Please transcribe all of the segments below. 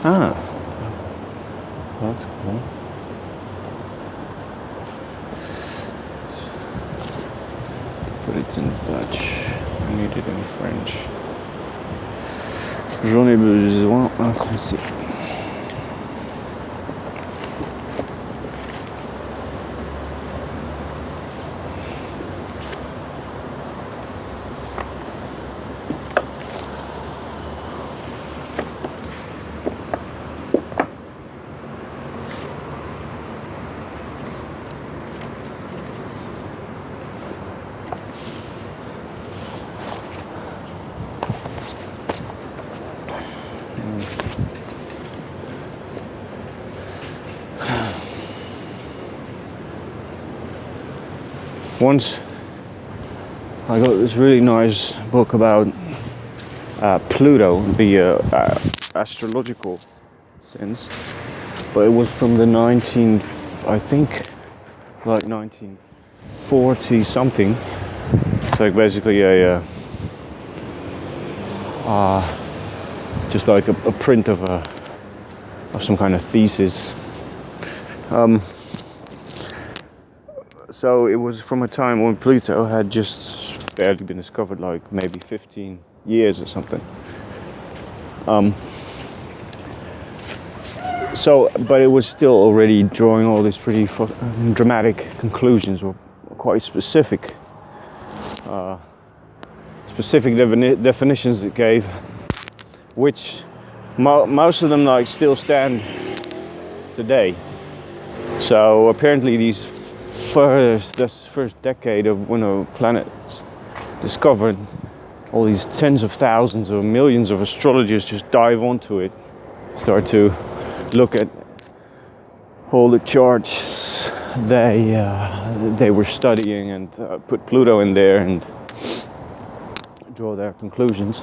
Ah, that's cool. But it's in Dutch. I need it in French. J'en ai besoin en français. Once I got this really nice book about Pluto, the astrological sense, but it was from the 1940 something. It's like basically a just like a print of some kind of thesis. So it was from a time when Pluto had just barely been discovered, like maybe 15 years or something. But it was still already drawing all these pretty dramatic conclusions, or quite specific definitions it gave, which most of them like still stand today. So apparently this first decade of when a planet discovered, all these tens of thousands or millions of astrologers just dive onto it, start to look at all the charts they were studying and put Pluto in there and draw their conclusions,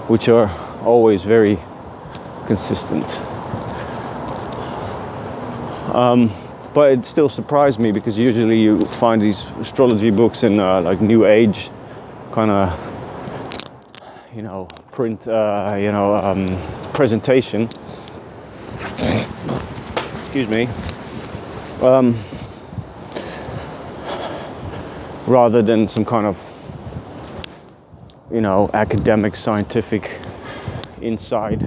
which are always very consistent. But it still surprised me, because usually you find these astrology books in like New Age kind of, print, presentation. Excuse me. Rather than some kind of, academic, scientific inside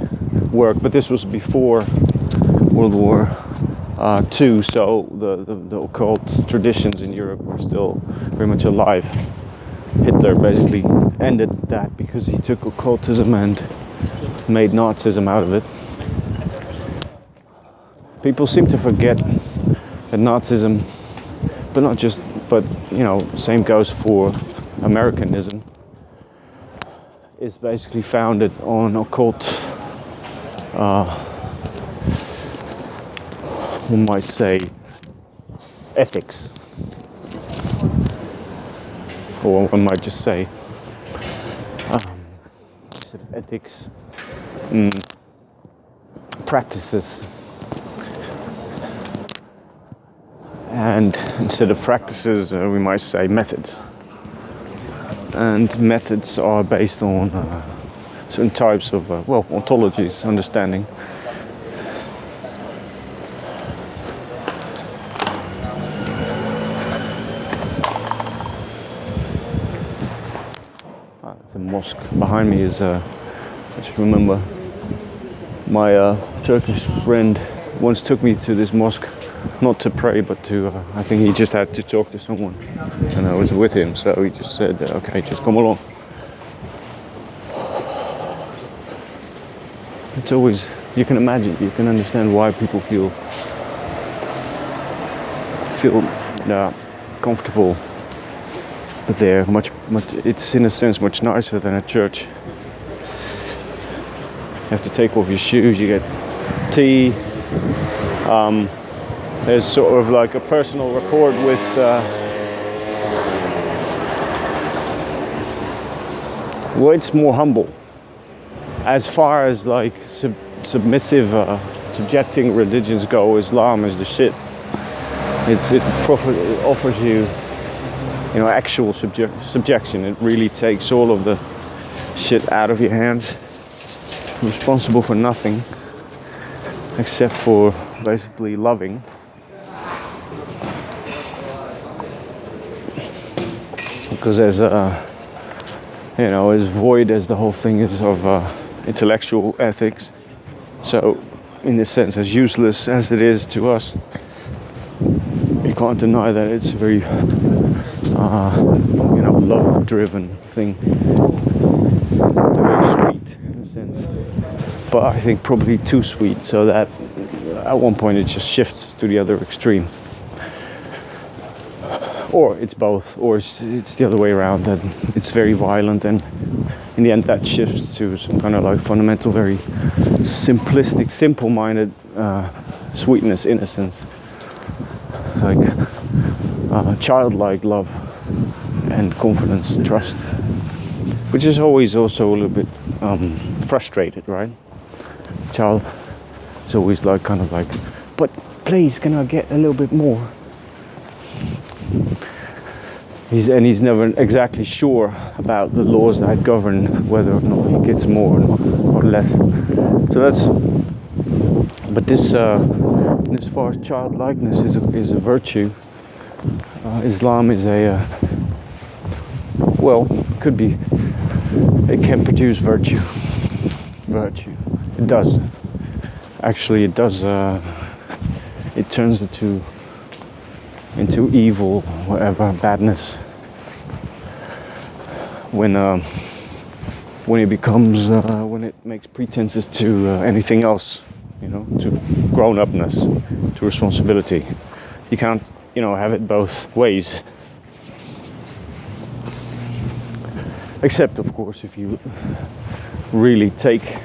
work. But this was before World War II, so the occult traditions in Europe were still very much alive. Hitler basically ended that because he took occultism and made Nazism out of it. People seem to forget that Nazism, but same goes for Americanism, is basically founded on occult, one might say, ethics, or one might just say ethics, practices, and instead of practices we might say methods, and methods are based on certain types of ontologies, understanding. It's a mosque behind me. I just remember my Turkish friend once took me to this mosque, not to pray, but to, I think he just had to talk to someone, and I was with him, so he just said, okay, just come along. It's always, you can imagine, you can understand why people feel comfortable. But they're much, it's in a sense much nicer than a church. You have to take off your shoes, you get tea. There's sort of like a personal rapport with it's more humble. As far as like submissive, subjecting religions go, Islam is the shit. It offers you, actual subjection. It really takes all of the shit out of your hands, responsible for nothing except for basically loving. Because as void as the whole thing is of intellectual ethics, so in this sense, as useless as it is to us, you can't deny that it's a very love-driven thing. It's very sweet in a sense, but I think probably too sweet, so that at one point it just shifts to the other extreme. Or it's both, or it's the other way around, that it's very violent, and in the end that shifts to some kind of like fundamental, very simplistic, simple-minded sweetness, innocence, like childlike love and confidence, trust, which is always also a little bit frustrated, right? Child is always like kind of like, but please, can I get a little bit more? He's never exactly sure about the laws that govern whether or not he gets more or less. So that's. But this, as far as childlikeness is a virtue. Islam is could be. It can produce virtue. Virtue. It does. Actually, it does. It turns into evil, whatever, badness, when it becomes when it makes pretenses to anything else, to grown-upness, to responsibility. You can't have it both ways, except of course if you really take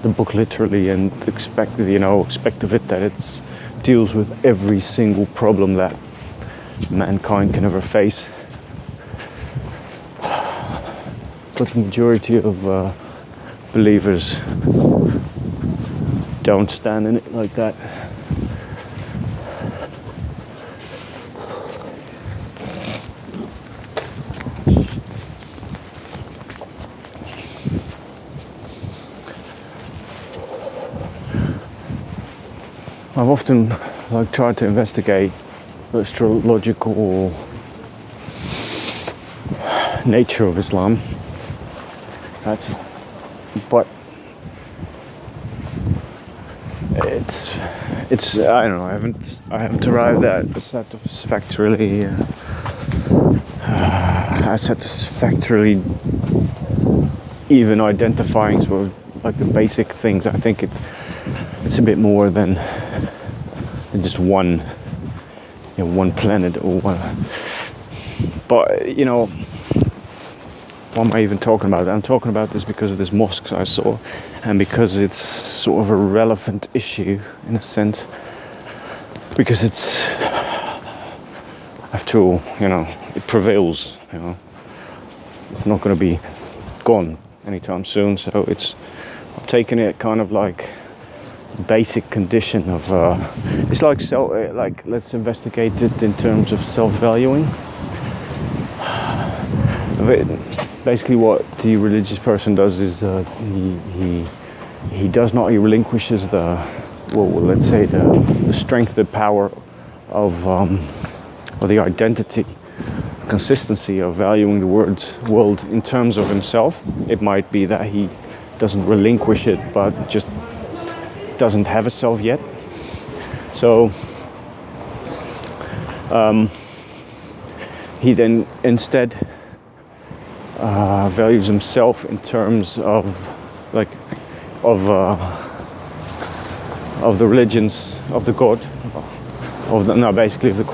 the book literally and expect of it that it's deals with every single problem that mankind can ever face. But the majority of believers don't stand in it like that. I've often tried to investigate the astrological nature of Islam. But it's I don't know. I haven't arrived at satisfactorily even identifying sort of like the basic things. I think it's a bit more than just one planet or one. But what am I even talking about? I'm talking about this because of this mosque I saw, and because it's sort of a relevant issue in a sense, because it's, after all, it prevails. It's not going to be gone anytime soon. So I'm taking it kind of like basic condition of it's like let's investigate it in terms of self-valuing. Basically what the religious person does is he does not, he relinquishes the strength, the power of or the identity, consistency of valuing the world in terms of himself. It might be that he doesn't relinquish it, but just doesn't have a self yet. So he then instead values himself in terms of the religions, of the God, basically of the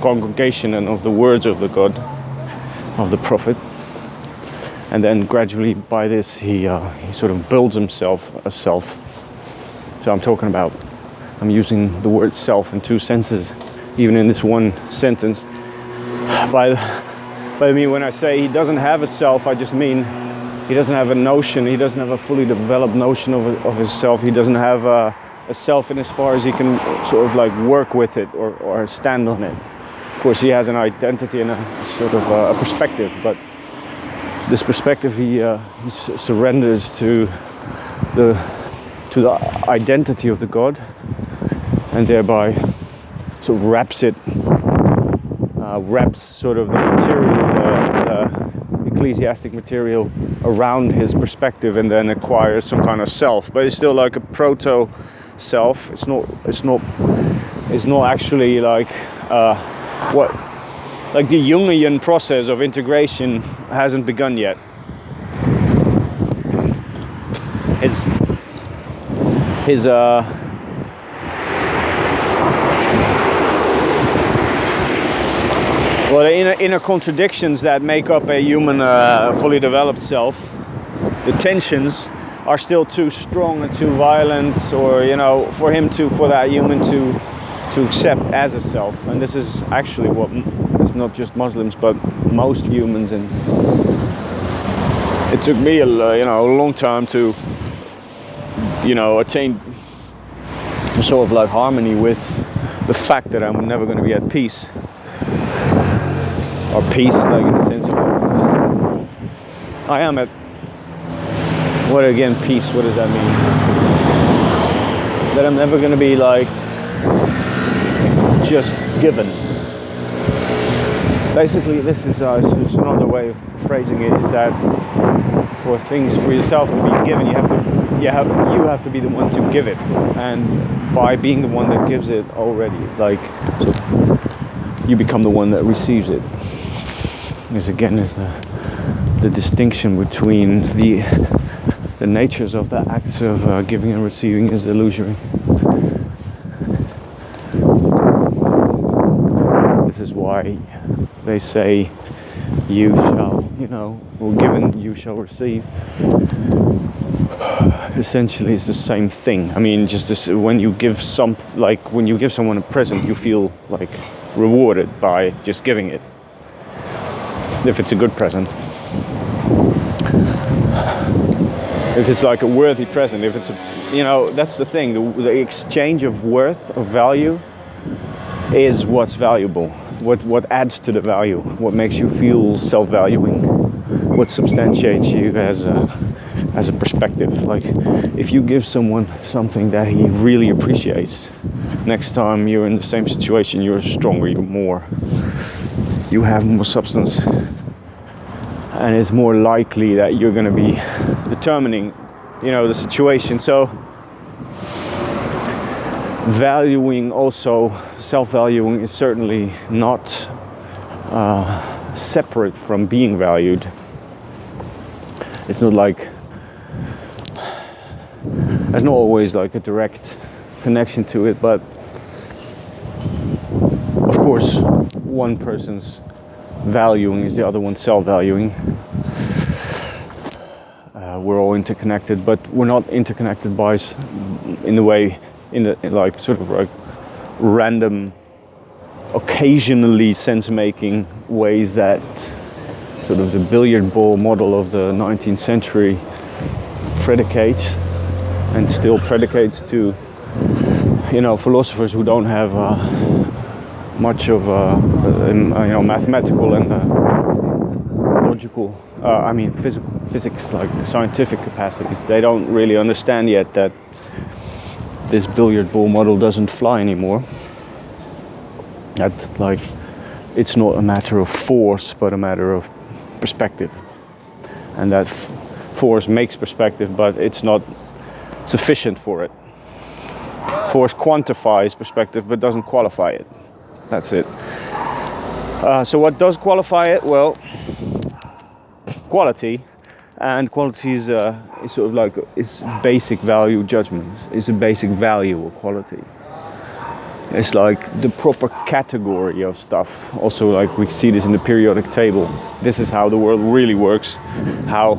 congregation and of the words of the God, of the Prophet. And then gradually by this he sort of builds himself a self. So I'm using the word self in two senses, even in this one sentence. By me, when I say he doesn't have a self, I just mean he doesn't have a notion, he doesn't have a fully developed notion of his self. He doesn't have a self in as far as he can sort of like work with it or stand on it. Of course, he has an identity and a sort of a perspective, but this perspective, he surrenders to the identity of the God, and thereby sort of wraps sort of the material, the ecclesiastic material around his perspective, and then acquires some kind of self. But it's still like a proto self. It's not actually like like the Jungian process of integration hasn't begun yet. His well, the inner contradictions that make up a human fully developed self, the tensions are still too strong and too violent, or for that human to accept as a self. And this is actually what it's not just Muslims, but most humans. And it took me a long time to attain sort of like harmony with the fact that I'm never going to be at peace, or peace like in the sense of I am at peace. What does that mean? That I'm never going to be like just given. Basically, this is another way of phrasing it, is that for yourself to be given, you have to be the one to give it, and by being the one that gives it already, so you become the one that receives it. This again is the distinction between the natures of the acts of giving and receiving is illusory. This is why they say you shall, or given you shall receive. Essentially, it's the same thing. I mean, just this, when you give someone a present, you feel like rewarded by just giving it, if it's a good present. If it's like a worthy present, if it's that's the thing. The exchange of worth, of value, is what's valuable. What adds to the value? What makes you feel self-valuing? What substantiates you as a perspective? Like, if you give someone something that he really appreciates, next time you're in the same situation, you're stronger, you have more substance, and it's more likely that you're going to be determining, the situation. So valuing, also self-valuing, is certainly not separate from being valued. It's not like there's not always like a direct connection to it, but of course one person's valuing is the other one's self-valuing. We're all interconnected, but we're not interconnected in like sort of like random, occasionally sense-making ways that sort of the billiard ball model of the 19th century predicates, and still predicates to, philosophers who don't have much of mathematical and logical, physics, like scientific capacities. They don't really understand yet that this billiard ball model doesn't fly anymore. That it's not a matter of force, but a matter of perspective, and that force makes perspective, but it's not sufficient for it. Force quantifies perspective, but doesn't qualify it. That's it. So what does qualify it? Well, quality. And quality is sort of like it's basic value judgments. It's a basic value of quality. It's like the proper category of stuff. Also, like we see this in the periodic table. This is how the world really works. How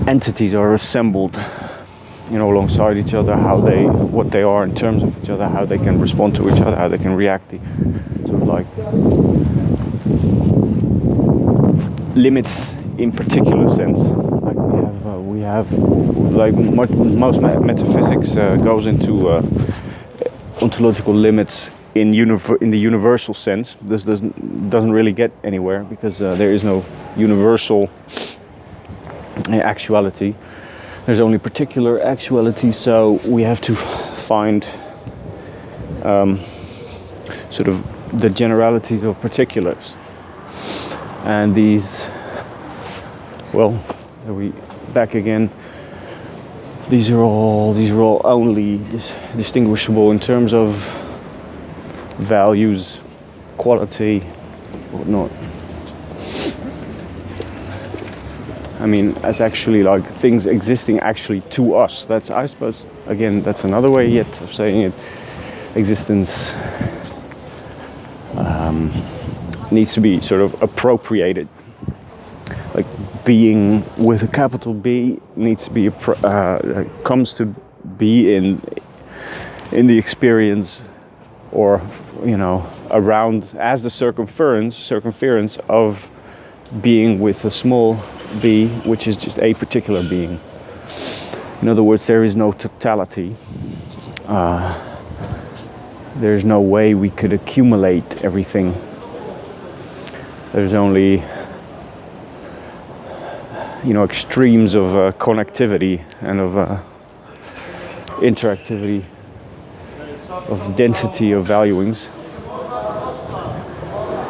entities are assembled, alongside each other. What they are in terms of each other. How they can respond to each other. How they can react. Sort of like limits in particular sense. Like we have like most metaphysics goes into ontological limits in the universal sense. This doesn't really get anywhere, because there is no universal actuality. There's only particular actuality, so we have to find sort of the generality of particulars. And these, well, are we back again? These are all only distinguishable in terms of values, quality, whatnot. I mean, as actually like things existing actually to us. That's, I suppose, again, that's another way yet of saying it. Existence needs to be sort of appropriated. Like being with a capital B needs to be comes to be in the experience, or around as the circumference of being with a small b, which is just a particular being. In other words, there is no totality. There's no way we could accumulate everything. There's only extremes of connectivity and of interactivity, of density of valuings.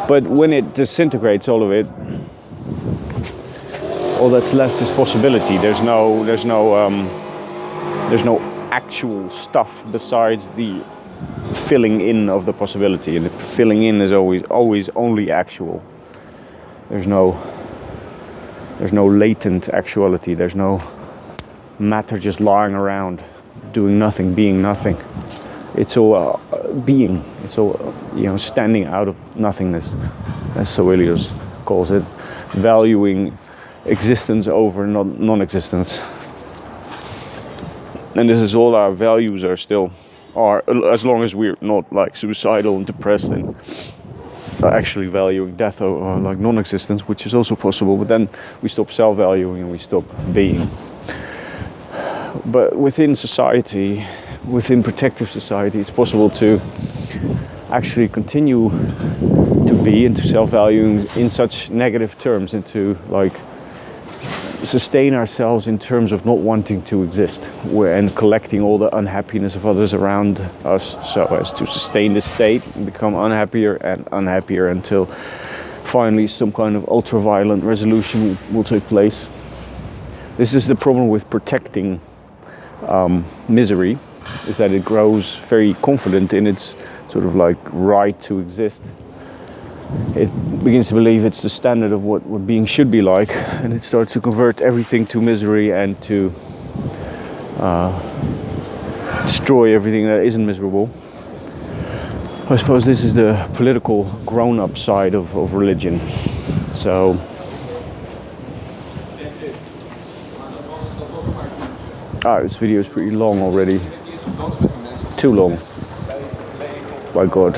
But when it disintegrates, all of it, all that's left is possibility. There's no actual stuff besides the filling in of the possibility, and the filling in is always only actual. There's no latent actuality. There's no matter just lying around, doing nothing, being nothing. It's all being. It's all standing out of nothingness, as Soelius calls it, valuing existence over non-existence. And this is all our values are, as long as we're not like suicidal and depressed and actually valuing death or like non-existence, which is also possible, but then we stop self-valuing and we stop being. But within society, within protective society, it's possible to actually continue to be into self-valuing in such negative terms, and to like sustain ourselves in terms of not wanting to exist, and collecting all the unhappiness of others around us, so as to sustain the state and become unhappier and unhappier until finally some kind of ultra-violent resolution will take place. This is the problem with protecting misery, is that it grows very confident in its sort of like right to exist. It begins to believe it's the standard of what being should be like, and it starts to convert everything to misery and to destroy everything that isn't miserable. I suppose this is the political grown-up side of religion. So this video is pretty long already. Too long. By God.